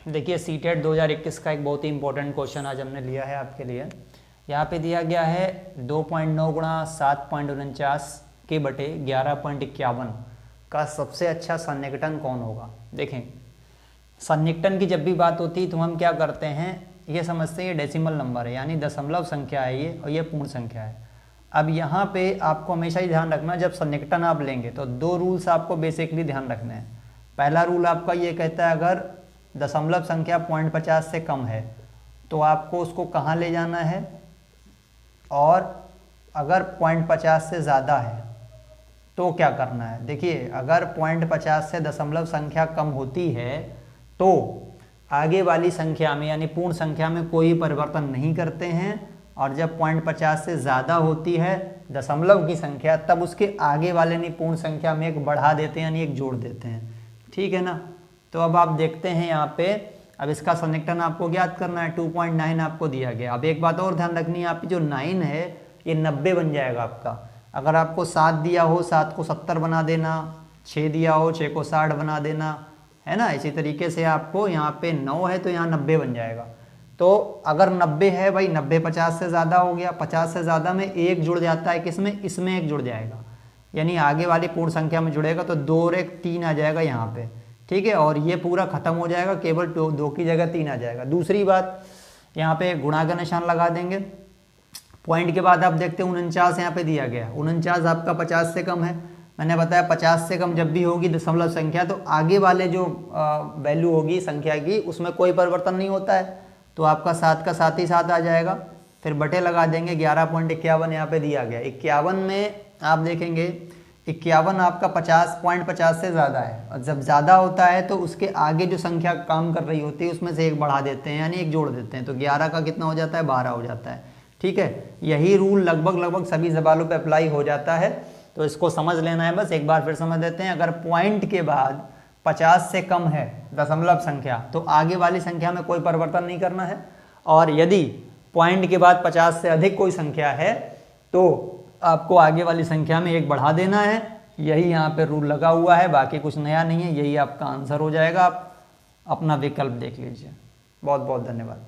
देखिए सीटेट 2021 का एक बहुत ही इंपॉर्टेंट क्वेश्चन आज हमने लिया है आपके लिए। यहाँ पे दिया गया है 2.9 गुणा 7.49 के बटे 11.51 का सबसे अच्छा सन्निकटन कौन होगा। देखें, सन्निकटन की जब भी बात होती है तो हम क्या करते हैं, ये समझते हैं ये डेसिमल नंबर है, यानी दशमलव संख्या है ये, और ये पूर्ण संख्या है। अब यहाँ पे आपको हमेशा ही ध्यान रखना, जब सन्निकटन आप लेंगे तो दो रूल्स आपको बेसिकली ध्यान रखने हैं। पहला रूल आपका ये कहता है अगर दशमलव संख्या 0.50 से कम है तो आपको उसको कहाँ ले जाना है, और अगर 0.50 से ज़्यादा है तो क्या करना है। देखिए, अगर 0.50 से दशमलव संख्या कम होती है तो आगे वाली संख्या में यानी पूर्ण संख्या में कोई परिवर्तन नहीं करते हैं, और जब 0.50 से ज़्यादा होती है दशमलव की संख्या तब उसके आगे वाले यानी पूर्ण संख्या में एक बढ़ा देते हैं यानी एक जोड़ देते हैं। ठीक है ना। तो अब आप देखते हैं यहाँ पे, अब इसका सन्निकटन आपको ज्ञात करना है। 2.9 आपको दिया गया। अब एक बात और ध्यान रखनी है, आपकी जो 9 है ये 90 बन जाएगा आपका। अगर आपको 7 दिया हो 7 को 70 बना देना, 6 दिया हो 6 को 60 बना देना, है ना। इसी तरीके से आपको यहाँ पे 9 है तो यहाँ 90 बन जाएगा। तो अगर 90 है भाई, 90 50 से ज़्यादा हो गया, 50 से ज़्यादा में एक जुड़ जाता है, किसमें, इसमें एक जुड़ जाएगा, यानी आगे वाली पूर्ण संख्या में जुड़ेगा तो 2 और 1 3 आ जाएगा यहाँ पे। ठीक है, और ये पूरा खत्म हो जाएगा, केवल 2 की जगह 3 आ जाएगा। दूसरी बात, यहाँ पे गुणा का निशान लगा देंगे। पॉइंट के बाद आप देखते हैं 49 यहाँ पे दिया गया। 49 आपका 50 से कम है। मैंने बताया 50 से कम जब भी होगी दशमलव संख्या तो आगे वाले जो वैल्यू होगी संख्या की उसमें कोई परिवर्तन नहीं होता है, तो आपका 7 का 7 ही 7 आ जाएगा। फिर बटे लगा देंगे, 11.51 यहाँ पे दिया गया। 51 में आप देखेंगे 51 आपका 50.50 से ज़्यादा है, और जब ज़्यादा होता है तो उसके आगे जो संख्या काम कर रही होती है उसमें से एक बढ़ा देते हैं यानी एक जोड़ देते हैं, तो 11 का कितना हो जाता है, 12 हो जाता है। ठीक है, यही रूल लगभग सभी सवालों पे अप्लाई हो जाता है, तो इसको समझ लेना है। बस एक बार फिर समझ लेते हैं। अगर पॉइंट के बाद 50 से कम है दशमलव संख्या तो आगे वाली संख्या में कोई परिवर्तन नहीं करना है, और यदि पॉइंट के बाद 50 से अधिक कोई संख्या है तो आपको आगे वाली संख्या में एक बढ़ा देना है। यही यहाँ पे रूल लगा हुआ है, बाकी कुछ नया नहीं है। यही आपका आंसर हो जाएगा। आप अपना विकल्प देख लीजिए। बहुत बहुत धन्यवाद।